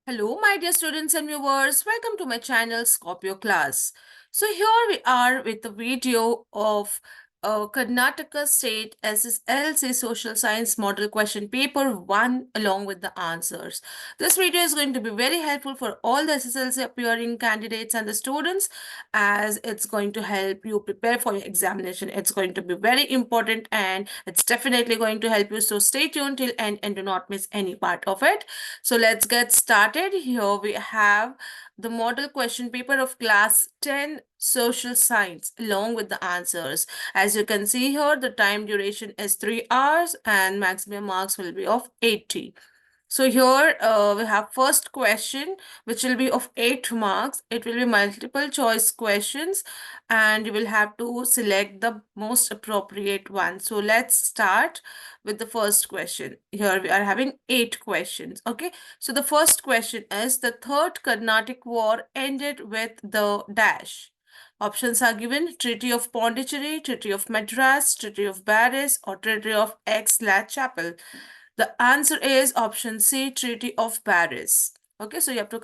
Hello, my dear students and viewers. Welcome to my channel Scorpio class. So here we are with the video of Karnataka State Sslc Social Science Model Question Paper 1 along with the answers. This video is going to be very helpful for all the SSLC appearing candidates and the students as it's going to help you prepare for your examination. It's going to be very important and it's definitely going to help you. So stay tuned till end and do not miss any part of it. So let's get started. Here we have the model question paper of class 10 social science along with the answers. As you can see here, the time duration is 3 hours and maximum marks will be of 80. So here we have first question, which will be of 8 marks. It will be multiple choice questions and you will have to select the most appropriate one. So let's start with the first question. Here we are having 8 questions. Okay. So the first question is the Third Carnatic War ended with the dash. Options are given: Treaty of Pondicherry, Treaty of Madras, Treaty of Paris, or Treaty of Aix-la-Chapelle. The answer is option C, Treaty of Paris. Okay, so you have to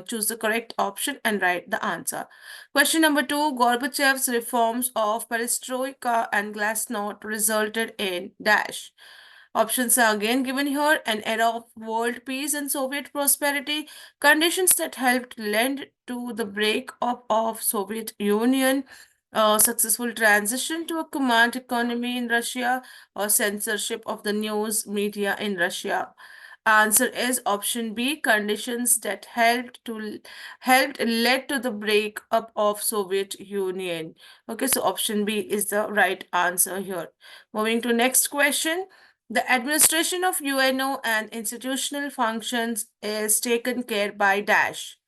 choose the correct option and write the answer. Question number 2, Gorbachev's reforms of perestroika and glasnost resulted in dash. Options are again given here: an era of world peace and Soviet prosperity, conditions that helped lend to the breakup of Soviet Union, successful transition to a command economy in Russia, or censorship of the news media in Russia. Answer is option B, conditions that helped led to the breakup of Soviet Union. Okay, so option B is the right answer here. Moving to next question. The administration of UNO and institutional functions is taken care by dash.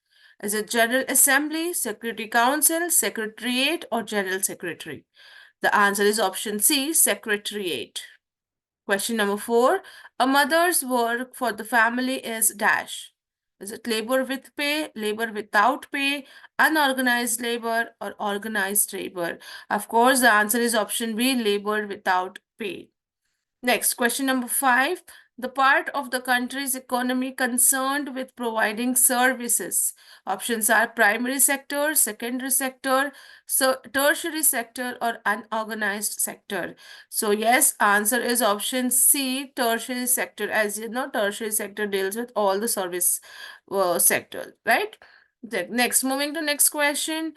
Is it General Assembly, Security Council, Secretariat, or General Secretary? The answer is option C, Secretariat. Question number 4. A mother's work for the family is dash. Is it labor with pay, labor without pay, unorganized labor, or organized labor? Of course, the answer is option B, labor without pay. Next, question number 5. The part of the country's economy concerned with providing services. Options are primary sector, secondary sector, so tertiary sector, or unorganized sector. So yes, answer is option C, tertiary sector. As you know, tertiary sector deals with all the service sector, right? Next, moving to next question.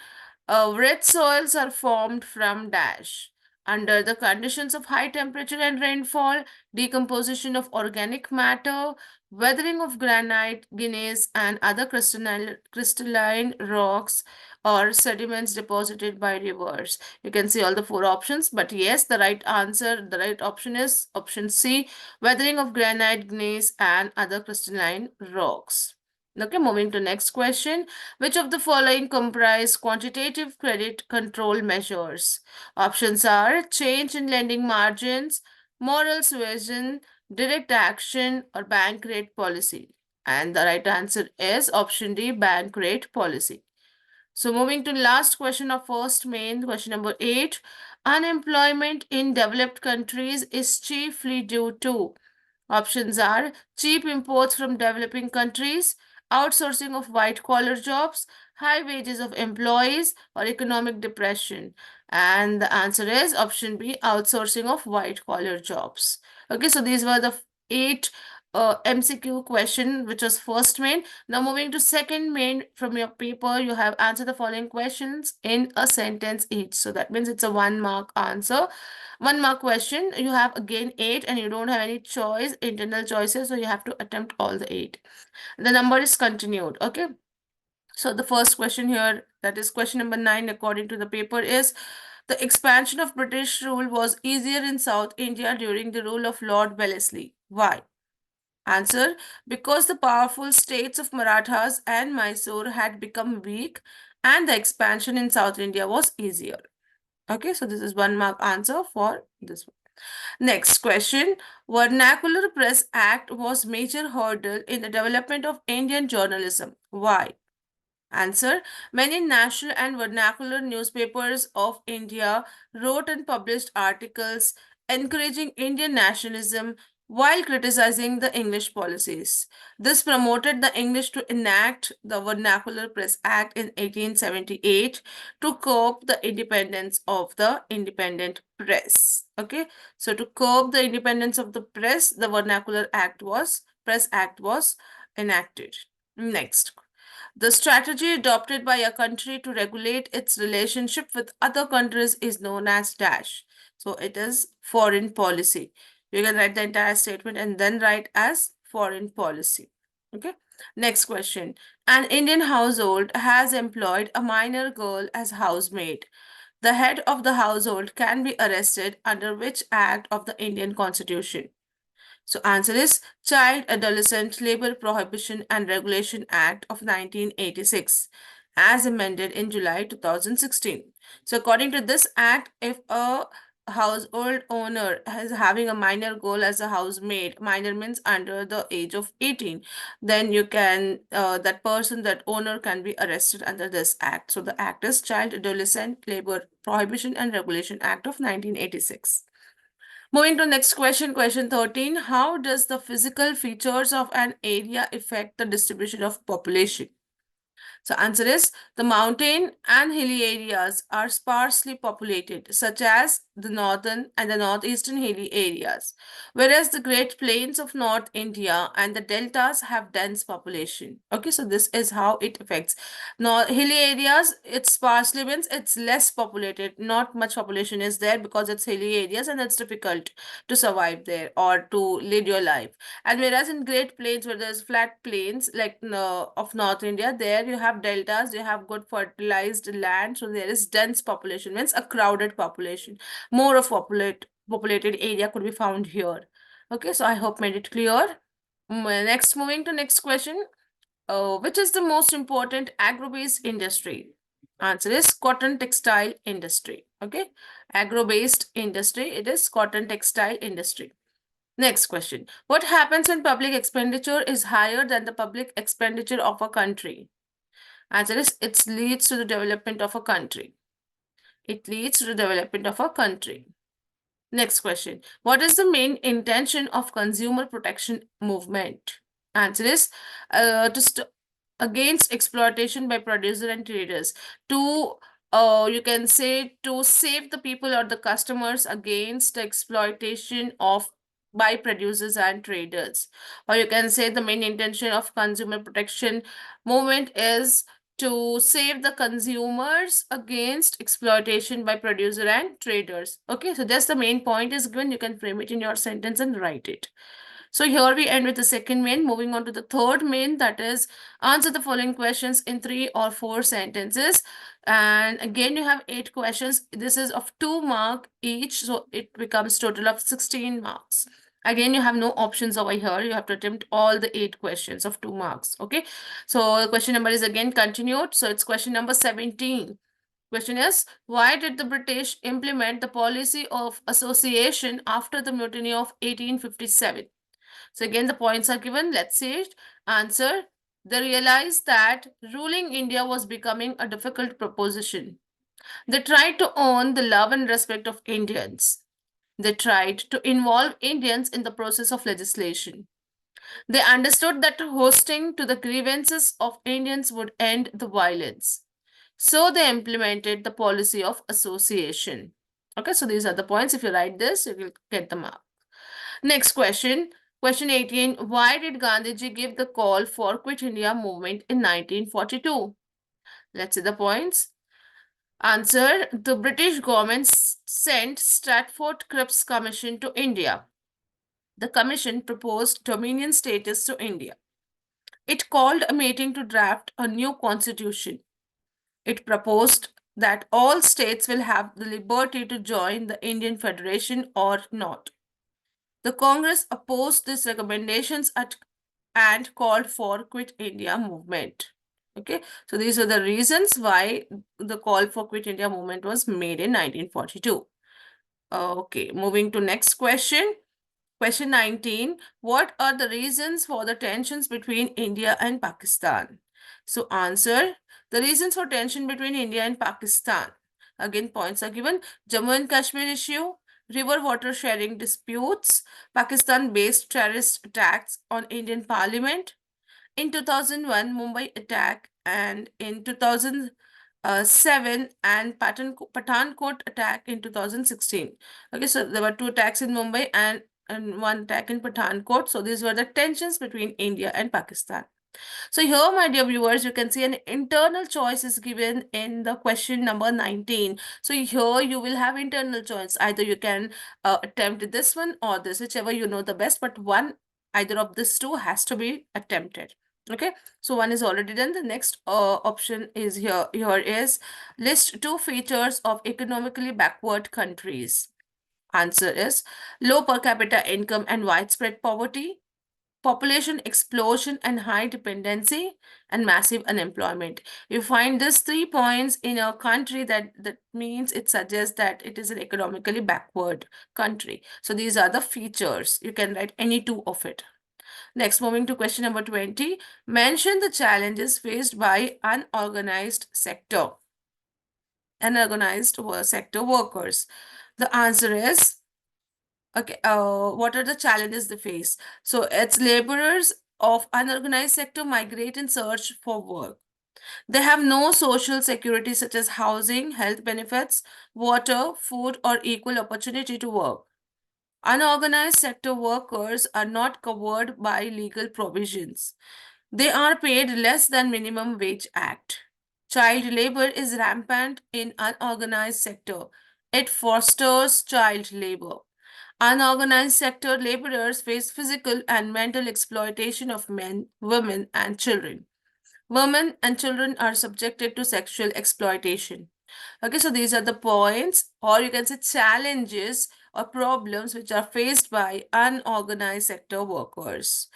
Red soils are formed from dash. Under the conditions of high temperature and rainfall, decomposition of organic matter, weathering of granite, gneiss, and other crystalline rocks or sediments deposited by rivers. You can see all the 4 options, but yes, the right option is option C, weathering of granite, gneiss, and other crystalline rocks. Okay, moving to next question. Which of the following comprise quantitative credit control measures? Options are change in lending margins, moral suasion, direct action, or bank rate policy. And the right answer is option D, bank rate policy. So moving to last question of first main, question number 8. Unemployment in developed countries is chiefly due to. Options are cheap imports from developing countries, outsourcing of white collar jobs, high wages of employees, or economic depression. And the answer is option B, outsourcing of white collar jobs. Okay, so these were the 8 MCQ question, which was first main. Now moving to second main from your paper, you have answered the following questions in a sentence each. So that means it's a 1 mark answer. 1 mark question. You have again 8 and you don't have any choice, internal choices. So you have to attempt all the 8. The number is continued. Okay. So the first question here, that is question number 9, according to the paper, is the expansion of British rule was easier in South India during the rule of Lord Wellesley. Why? Answer: because the powerful states of Marathas and Mysore had become weak and the expansion in South India was easier. Okay, so this is 1 mark answer for this one. Next question. Vernacular Press Act was major hurdle in the development of Indian journalism. Why? Answer: many national and vernacular newspapers of India wrote and published articles encouraging Indian nationalism, while criticizing the English policies. This promoted the English to enact the Vernacular Press Act in 1878 to curb the independence of the independent press. Okay, so to curb the independence of the press, the Press Act was enacted. Next, the strategy adopted by a country to regulate its relationship with other countries is known as dash. So it is foreign policy. You can write the entire statement and then write as foreign policy. Okay. Next question. An Indian household has employed a minor girl as housemaid. The head of the household can be arrested under which act of the Indian Constitution? So answer is Child Adolescent Labor Prohibition and Regulation Act of 1986 as amended in July 2016. So according to this act, if a household owner is having a minor girl as a housemaid, minor means under the age of 18, then that owner can be arrested under this act. So the act is Child Adolescent Labor Prohibition and Regulation Act of 1986. Moving to next question, question 13. How does the physical features of an area affect the distribution of population? So answer is the mountain and hilly areas are sparsely populated, such as the northern and the northeastern hilly areas, whereas the Great Plains of North India and the deltas have dense population. Okay, so this is how it affects. Now, hilly areas, it's sparsely means it's less populated, not much population is there because it's hilly areas and it's difficult to survive there or to lead your life. And whereas in Great Plains, where there's flat plains like of North India, there you have deltas, you have good fertilized land, so there is dense population, means a crowded population. More of populated area could be found here. Okay, so I hope made it clear. Next, moving to next question. Which is the most important agro-based industry? Answer is cotton textile industry. Okay, agro-based industry, it is cotton textile industry. Next question. What happens when public expenditure is higher than the public expenditure of a country? Answer is it leads to the development of a country. It leads to the development of a country. Next question. What is the main intention of consumer protection movement? Answer is against exploitation by producer and traders, to you can say to save the people or the customers against the exploitation of by producers and traders. Or you can say the main intention of consumer protection movement is to save the consumers against exploitation by producer and traders. Okay, so that's the main point is given. You can frame it in your sentence and write it. So here we end with the second main. Moving on to the third main, that is answer the following questions in 3 or 4 sentences. And again, you have 8 questions. This is of 2 marks each, so it becomes total of 16 marks. Again, you have no options over here. You have to attempt all the 8 questions of 2 marks. Okay. So the question number is again continued. So it's question number 17. Question is, why did the British implement the policy of association after the mutiny of 1857? So again, the points are given. Let's see it. Answer. They realized that ruling India was becoming a difficult proposition. They tried to earn the love and respect of Indians. They tried to involve Indians in the process of legislation. They understood that hosting to the grievances of Indians would end the violence. So they implemented the policy of association. Okay, so these are the points. If you write this, you will get the mark. Next question. Question 18. Why did Gandhiji give the call for Quit India movement in 1942? Let's see the points. Answer. The British government sent Stratford Cripps Commission to India. The commission proposed dominion status to India. It called a meeting to draft a new constitution. It proposed that all states will have the liberty to join the Indian Federation or not. The Congress opposed these recommendations and called for Quit India movement. Okay, so these are the reasons why the call for Quit India movement was made in 1942. Okay, moving to next question. Question 19. What are the reasons for the tensions between India and Pakistan? So answer. The reasons for tension between India and Pakistan. Again, points are given. Jammu and Kashmir issue, river water sharing disputes, Pakistan-based terrorist attacks on Indian parliament, in 2001 Mumbai attack, and in 2007 and Pathankot attack in 2016. Okay, so there were two attacks in Mumbai and one attack in Pathankot. So these were the tensions between India and Pakistan. So here, my dear viewers, you can see an internal choice is given in the question number 19. So here you will have internal choice. Either you can attempt this one or this, whichever you know the best, but one, either of these two has to be attempted. Okay, so one is already done. The next option is here. Here is list two features of economically backward countries. Answer is low per capita income and widespread poverty, population explosion and high dependency, and massive unemployment. You find these 3 points in a country, that means it suggests that it is an economically backward country. So these are the features. You can write any two of it. Next, moving to question number 20. Mention the challenges faced by unorganized sector workers. The answer is, okay, what are the challenges they face? So it's laborers of unorganized sector migrate in search for work. They have no social security such as housing, health benefits, water, food, or equal opportunity to work. Unorganized sector workers are not covered by legal provisions. They are paid less than minimum wage act. Child labor is rampant in unorganized sector. It fosters child labor. Unorganized sector laborers face physical and mental exploitation of men, women, and children. Women and children are subjected to sexual exploitation. Okay, so these are the points, or you can say challenges or problems which are faced by unorganized sector workers.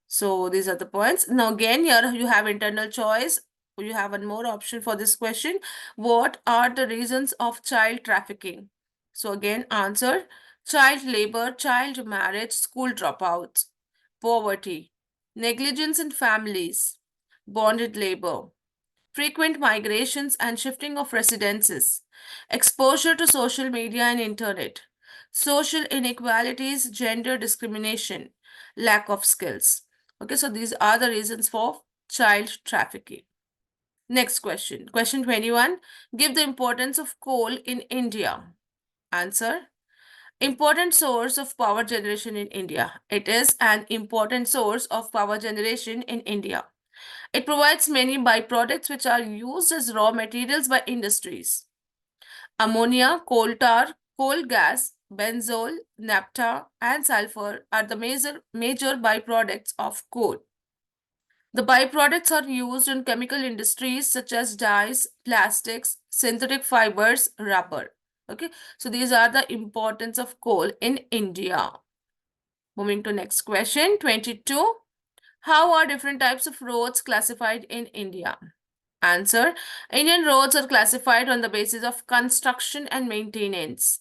So these are the points. Now again, here you have internal choice. You have one more option for this question. What are the reasons of child trafficking? So again, answer child labor, child marriage, school dropouts, poverty, negligence in families, bonded labor, frequent migrations and shifting of residences, exposure to social media and internet, social inequalities, gender discrimination, lack of skills. Okay, so these are the reasons for child trafficking. Next question. Question 21. Give the importance of coal in India. Answer. Important source of power generation in India. It is an important source of power generation in India. It provides many byproducts which are used as raw materials by industries. Ammonia, coal tar, coal gas, benzol, naphtha, and sulfur are the major byproducts of coal. The byproducts are used in chemical industries such as dyes, plastics, synthetic fibers, rubber. Okay, so these are the importance of coal in India. Moving to next question, 22. How are different types of roads classified in India? Answer. Indian roads are classified on the basis of construction and maintenance.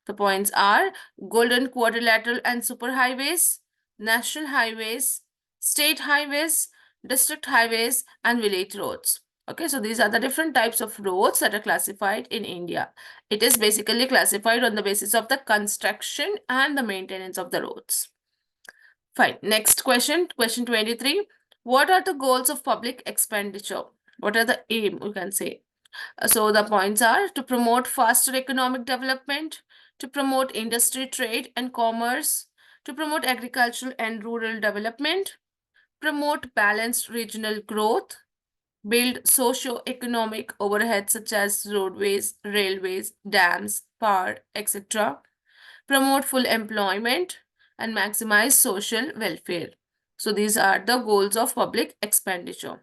The points are golden quadrilateral and superhighways, national highways, state highways, district highways, and village roads. Okay, so these are the different types of roads that are classified in India. It is basically classified on the basis of the construction and the maintenance of the roads. Fine. Next question, question 23. What are the goals of public expenditure? What are the aim, you can say? So the points are to promote faster economic development, to promote industry, trade, and commerce, to promote agricultural and rural development, promote balanced regional growth, build socio-economic overheads such as roadways, railways, dams, power, etc., promote full employment, and maximize social welfare. So these are the goals of public expenditure.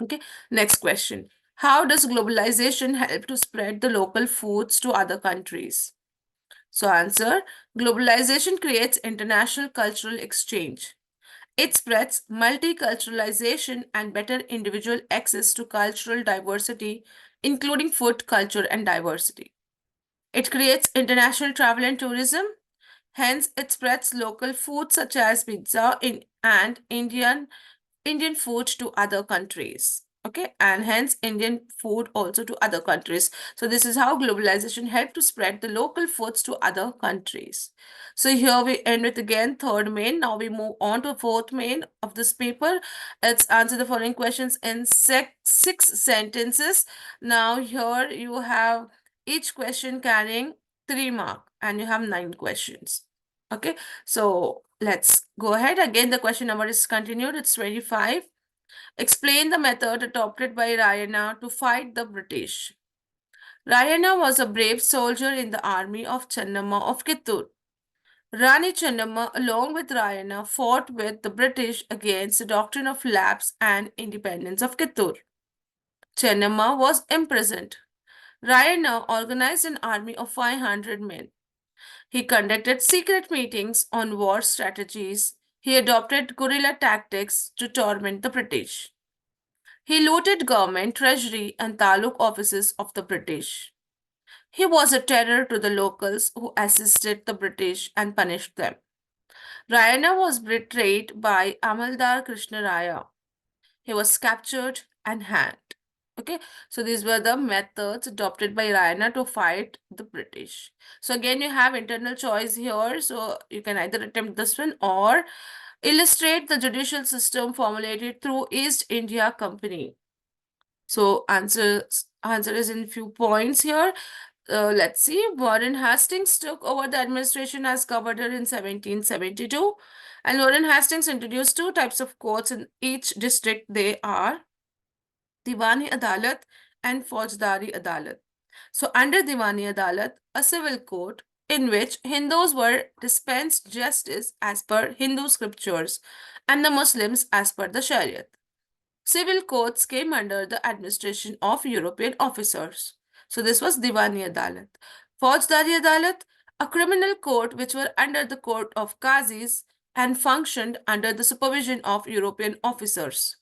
Okay, next question. How does globalization help to spread the local foods to other countries? So answer, globalization creates international cultural exchange. It spreads multiculturalization and better individual access to cultural diversity, including food, culture, and diversity. It creates international travel and tourism. Hence, it spreads local food such as pizza and Indian food to other countries. Okay, and hence Indian food also to other countries. So this is how globalization helped to spread the local foods to other countries. So here we end with again third main. Now we move on to fourth main of this paper. Let's answer the following questions in six sentences. Now here you have each question carrying 3 mark and you have 9 questions. Okay, so let's go ahead. Again, the question number is continued. It's 25. Explain the method adopted by Rayana to fight the British. Rayana was a brave soldier in the army of Chennamma of Kittur. Rani Chennamma, along with Rayana, fought with the British against the doctrine of lapse and independence of Kittur. Chennamma was imprisoned. Rayana organized an army of 500 men. He conducted secret meetings on war strategies. He adopted guerrilla tactics to torment the British. He looted government, treasury, and taluk offices of the British. He was a terror to the locals who assisted the British and punished them. Rayana was betrayed by Amaldar Krishna Raya. He was captured and hanged. Okay, so these were the methods adopted by Rayana to fight the British. So again, you have internal choice here. So you can either attempt this one or illustrate the judicial system formulated through East India Company. So answer is in few points here. Let's see. Warren Hastings took over the administration as governor in 1772, and Warren Hastings introduced two types of courts in each district. They are Diwani Adalat and Faujdari Adalat. So under Diwani Adalat, a civil court in which Hindus were dispensed justice as per Hindu scriptures and the Muslims as per the Shariat. Civil courts came under the administration of European officers. So this was Diwani Adalat. Faujdari Adalat, a criminal court which were under the court of Qazis and functioned under the supervision of European officers.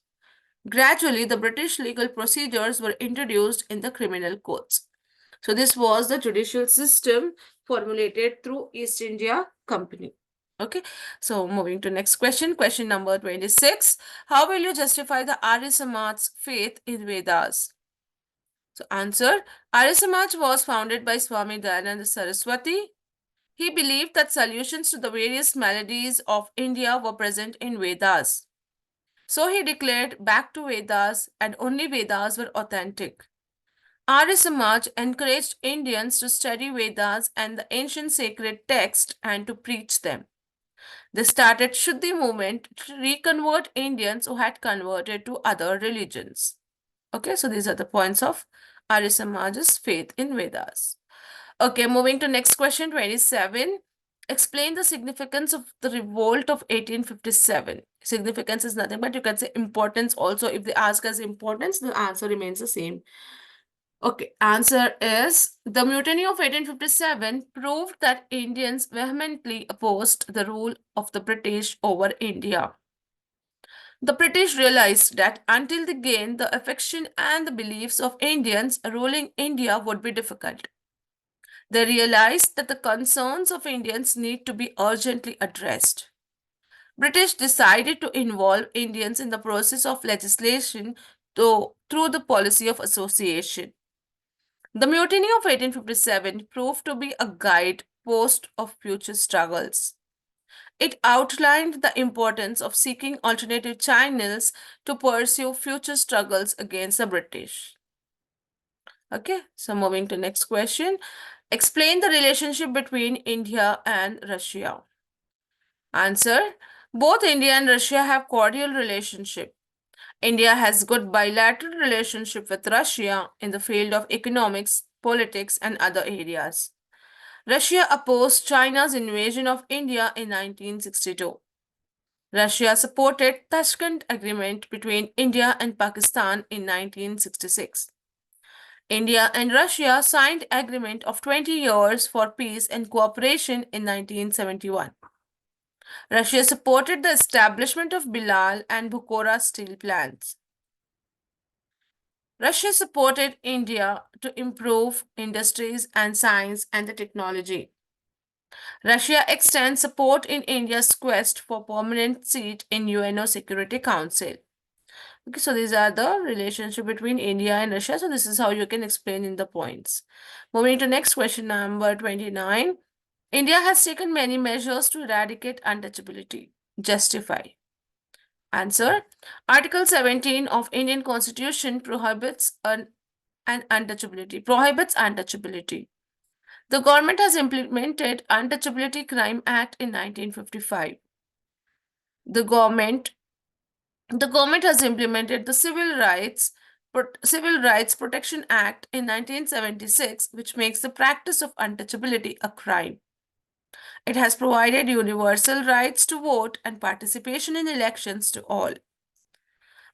Gradually, the British legal procedures were introduced in the criminal courts. So this was the judicial system formulated through East India Company. Okay, so moving to next question, question number 26. How will you justify the Arya Samaj's faith in Vedas? So answer, Arya Samaj was founded by Swami Dayananda Saraswati. He believed that solutions to the various maladies of India were present in Vedas. So he declared back to Vedas and only Vedas were authentic. Arya Samaj encouraged Indians to study Vedas and the ancient sacred text and to preach them. They started Shuddhi movement to reconvert Indians who had converted to other religions. Okay, so these are the points of Arya Samaj's faith in Vedas. Okay, moving to next question, 27. Explain the significance of the revolt of 1857. Significance is nothing but you can say importance also. If they ask us importance, the answer remains the same. Okay, answer is the mutiny of 1857 proved that Indians vehemently opposed the rule of the British over India. The British realized that until they gained the affection and the beliefs of Indians, ruling India would be difficult. They realized that the concerns of Indians need to be urgently addressed. British decided to involve Indians in the process of legislation through the policy of association. The mutiny of 1857 proved to be a guide post of future struggles. It outlined the importance of seeking alternative channels to pursue future struggles against the British. Okay, so moving to next question. Explain the relationship between India and Russia. Answer. Both India and Russia have cordial relationship. India has good bilateral relationship with Russia in the field of economics, politics, and other areas. Russia opposed China's invasion of India in 1962. Russia supported Tashkent Agreement between India and Pakistan in 1966. India and Russia signed agreement of 20 years for peace and cooperation in 1971. Russia supported the establishment of Bilal and Bukhara steel plants. Russia supported India to improve industries and science and the technology. Russia extends support in India's quest for permanent seat in UNO Security Council. Okay, so these are the relationship between India and Russia. So this is how you can explain in the points. Moving to next question number 29. India has taken many measures to eradicate untouchability. Justify. Answer. Article 17 of Indian Constitution prohibits untouchability. The government has implemented Untouchability Crime Act in 1955. The government the government has implemented the Civil Rights Protection Act in 1976, which makes the practice of untouchability a crime. It has provided universal rights to vote and participation in elections to all,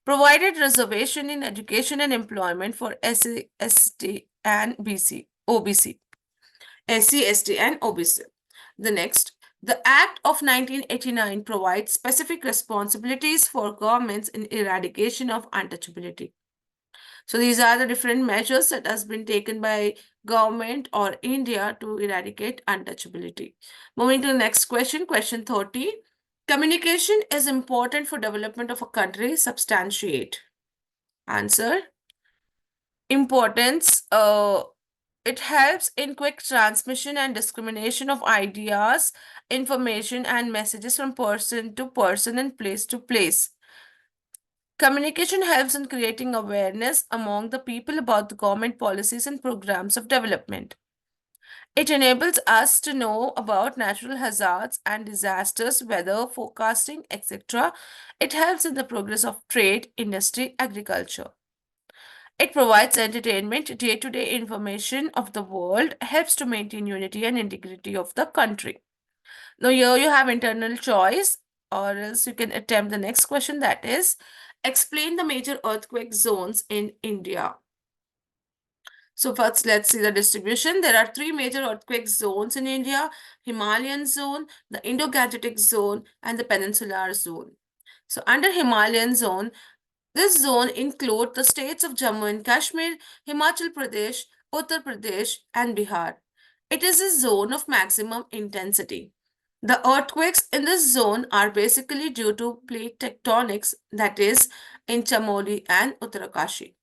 provided reservation in education and employment for SC, ST, and OBC. SC, ST, and OBC. The next, the Act of 1989 provides specific responsibilities for governments in eradication of untouchability. So these are the different measures that has been taken by government or India to eradicate untouchability. Moving to the next question, question 30. Communication is important for development of a country. Substantiate. Answer. Importance. It helps in quick transmission and discrimination of ideas, information, and messages from person to person and place to place. Communication helps in creating awareness among the people about the government policies and programs of development. It enables us to know about natural hazards and disasters, weather forecasting, etc. It helps in the progress of trade, industry, agriculture. It provides entertainment, day to day information of the world, helps to maintain unity and integrity of the country. Now, here you have internal choice, or else you can attempt the next question, that is, explain the major earthquake zones in India. So first, let's see the distribution. There are three major earthquake zones in India: Himalayan zone, the Indo-Gangetic zone, and the Peninsular zone. So under Himalayan zone, this zone includes the states of Jammu and Kashmir, Himachal Pradesh, Uttar Pradesh, and Bihar. It is a zone of maximum intensity. The earthquakes in this zone are basically due to plate tectonics, that is, in Chamoli and Uttarakashi.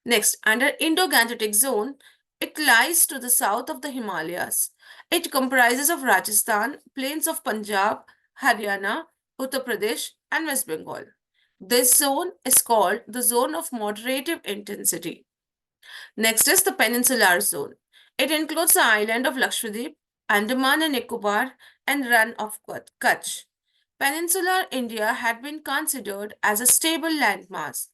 Next, under Indo-Gangetic zone, it lies to the south of the Himalayas. It comprises of Rajasthan, plains of Punjab, Haryana, Uttar Pradesh, and West Bengal. This zone is called the zone of moderative intensity. Next is the peninsular zone. It includes the island of Lakshadweep, Andaman and Nicobar, and Run of Kutch. Peninsular India had been considered as a stable landmass.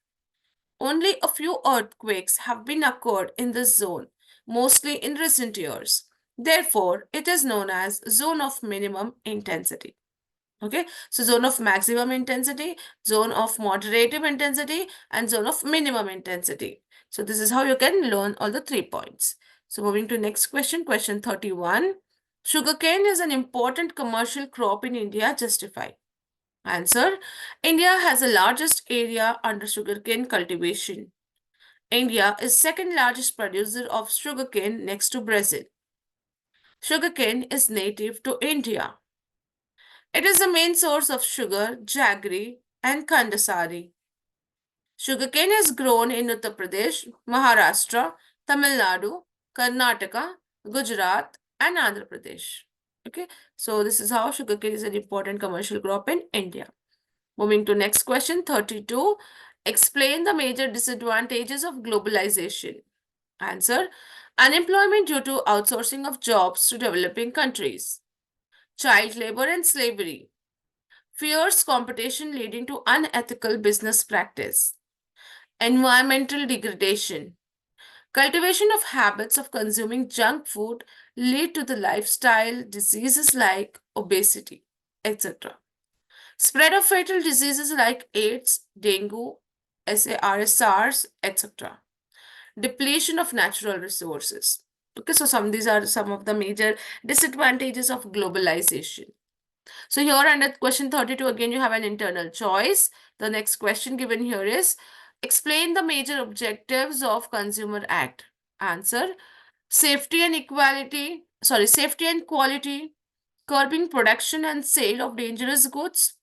Only a few earthquakes have been occurred in this zone, mostly in recent years. Therefore, it is known as zone of minimum intensity. Okay, so zone of maximum intensity, zone of moderative intensity, and zone of minimum intensity. So this is how you can learn all the 3 points. So moving to next question, question 31. Sugarcane is an important commercial crop in India. Justify. Answer. India has the largest area under sugarcane cultivation. India is second largest producer of sugarcane next to Brazil. Sugarcane is native to India. It is the main source of sugar, jaggery, and kandasari. Sugarcane is grown in Uttar Pradesh, Maharashtra, Tamil Nadu, Karnataka, Gujarat, and Andhra Pradesh. Okay, so this is how sugarcane is an important commercial crop in India. Moving to next question, 32. Explain the major disadvantages of globalization. Answer. Unemployment due to outsourcing of jobs to developing countries. Child labor and slavery. Fierce competition leading to unethical business practice. Environmental degradation. Cultivation of habits of consuming junk food lead to the lifestyle diseases like obesity, etc. Spread of fatal diseases like AIDS, dengue, SARS, etc. Depletion of natural resources. Okay, so these are some of the major disadvantages of globalization. So here under question 32, again, you have an internal choice. The next question given here is, explain the major objectives of Consumer Act. Answer, safety and safety and quality, curbing production and sale of dangerous goods,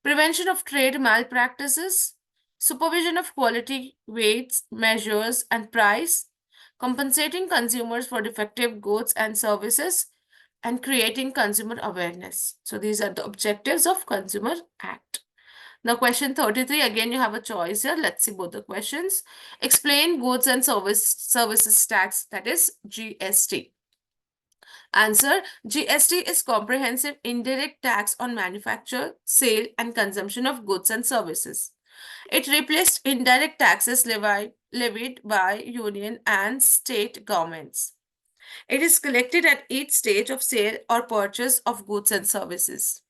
prevention of trade malpractices, supervision of quality, weights, measures, and price, compensating consumers for defective goods and services, and creating consumer awareness. So these are the objectives of Consumer Act. Now, question 33, again, you have a choice here. Let's see both the questions. Explain goods and services tax, that is GST. Answer: GST is comprehensive indirect tax on manufacture, sale, and consumption of goods and services. It replaced indirect taxes levied by union and state governments. It is collected at each stage of sale or purchase of goods and services.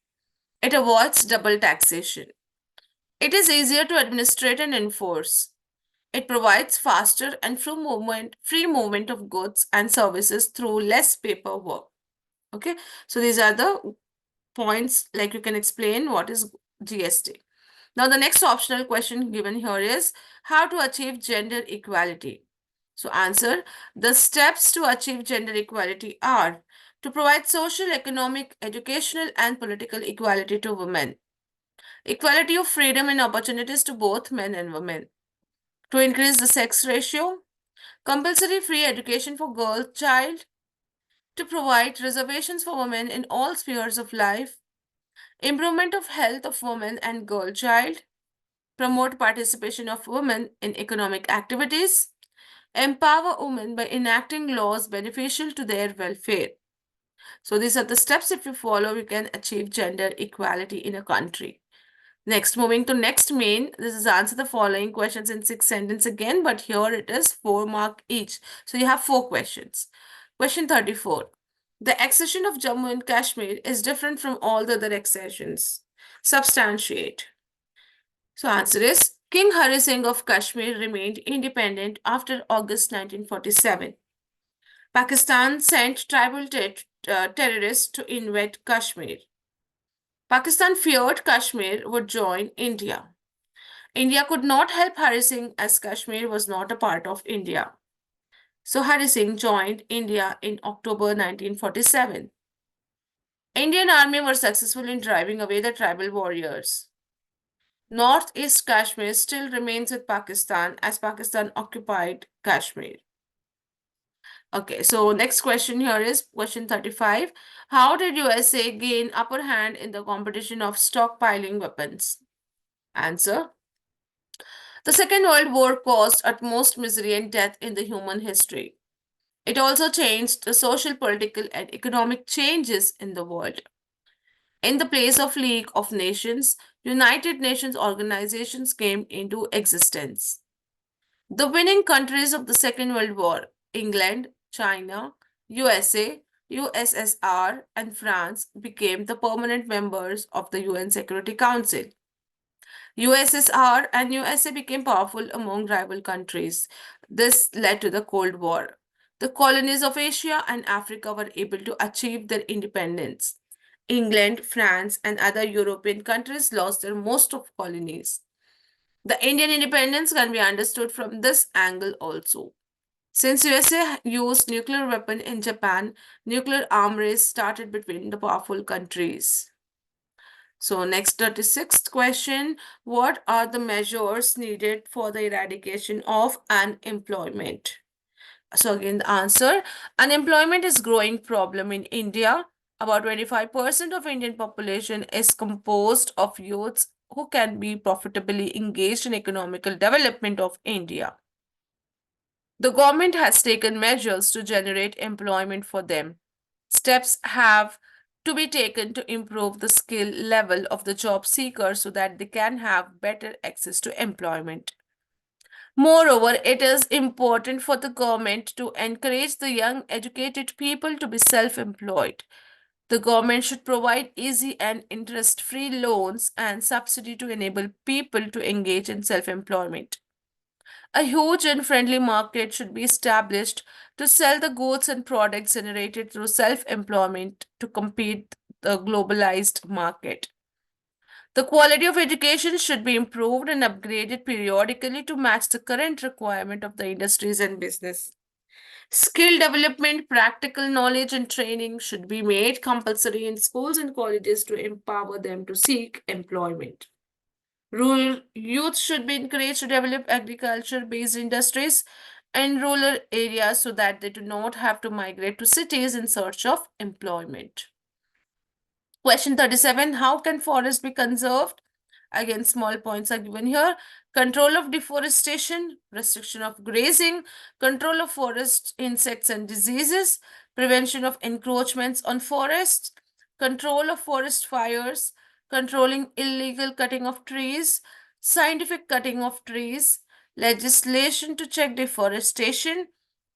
It avoids double taxation. It is easier to administrate and enforce. It provides faster and free movement of goods and services through less paperwork. Okay, so these are the points, like you can explain what is GST. Now, the next optional question given here is how to achieve gender equality. So, answer: the steps to achieve gender equality are to provide social, economic, educational, and political equality to women, equality of freedom and opportunities to both men and women, to increase the sex ratio, compulsory free education for girl child, to provide reservations for women in all spheres of life, improvement of health of women and girl child, promote participation of women in economic activities, empower women by enacting laws beneficial to their welfare. So these are the steps if you follow, you can achieve gender equality in a country. Next, moving to next main, this is answer the following questions in 6 sentences again, but here it is 4 mark each. So you have 4 questions. Question 34. The accession of Jammu and Kashmir is different from all the other accessions. Substantiate. So answer is King Hari Singh of Kashmir remained independent after August 1947. Pakistan sent tribal terrorists to invade Kashmir. Pakistan feared Kashmir would join India. India could not help Hari Singh as Kashmir was not a part of India. So Hari Singh joined India in October 1947. Indian army were successful in driving away the tribal warriors. Northeast Kashmir still remains with Pakistan as Pakistan occupied Kashmir. Okay, so next question here is question 35. How did USA gain upper hand in the competition of stockpiling weapons? Answer: the Second World War caused utmost misery and death in the human history. It also changed the social, political, and economic changes in the world. In the place of League of Nations, United Nations organizations came into existence. The winning countries of the Second World War, England, China, USA, USSR, and France, became the permanent members of the UN Security Council. USSR and USA became powerful among rival countries. This led to the Cold War. The colonies of Asia and Africa were able to achieve their independence. England, France, and other European countries lost their most of colonies. The Indian independence can be understood from this angle also. Since USA used nuclear weapon in Japan, nuclear arm race started between the powerful countries. So next 36th question, what are the measures needed for the eradication of unemployment? So again the answer, unemployment is growing problem in India. About 25% of Indian population is composed of youths who can be profitably engaged in economical development of India. The government has taken measures to generate employment for them. Steps have to be taken to improve the skill level of the job seeker so that they can have better access to employment. Moreover, it is important for the government to encourage the young educated people to be self employed. The government should provide easy and interest free loans and subsidy to enable people to engage in self employment. A huge and friendly market should be established to sell the goods and products generated through self employment to compete the globalized market. The quality of education should be improved and upgraded periodically to match the current requirement of the industries and business. Skill development, practical knowledge, and training should be made compulsory in schools and colleges to empower them to seek employment. Rural youth should be encouraged to develop agriculture-based industries in rural areas so that they do not have to migrate to cities in search of employment. Question 37. How can forests be conserved? Again, small points are given here. Control of deforestation, restriction of grazing, control of forest insects and diseases, prevention of encroachments on forests, control of forest fires, controlling illegal cutting of trees, scientific cutting of trees, legislation to check deforestation,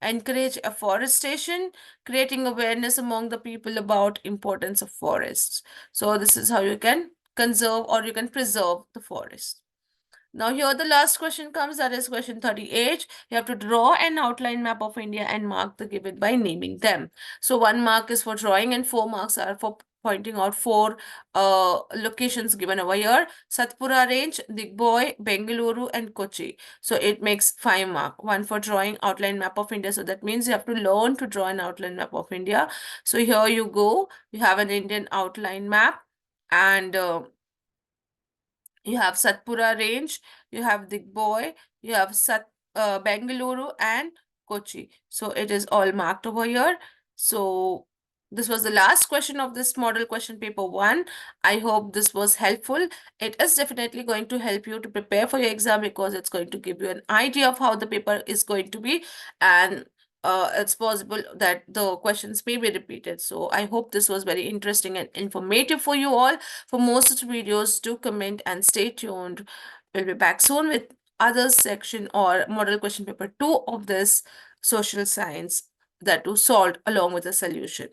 encourage afforestation, creating awareness among the people about importance of forests. So this is how you can conserve or you can preserve the forest. Now here the last question comes, that is question 38. You have to draw an outline map of India and mark the given by naming them. So 1 mark is for drawing and 4 marks are for pointing out 4 locations given over here. Satpura range, Digboy, Bengaluru and Kochi. So it makes 5 mark. One for drawing outline map of India. So that means you have to learn to draw an outline map of India. So here you go. You have an Indian outline map and you have Satpura range, you have Digboy, you have Bengaluru and Kochi. So it is all marked over here. So this was the last question of this model question paper 1. I hope this was helpful. It is definitely going to help you to prepare for your exam because it's going to give you an idea of how the paper is going to be, and it's possible that the questions may be repeated. So I hope this was very interesting and informative for you all. For more such videos, do comment and stay tuned. We'll be back soon with other section or model question paper 2 of this social science that was solved along with a solution.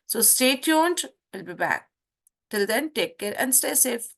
So stay tuned. We'll be back. Till then, take care and stay safe.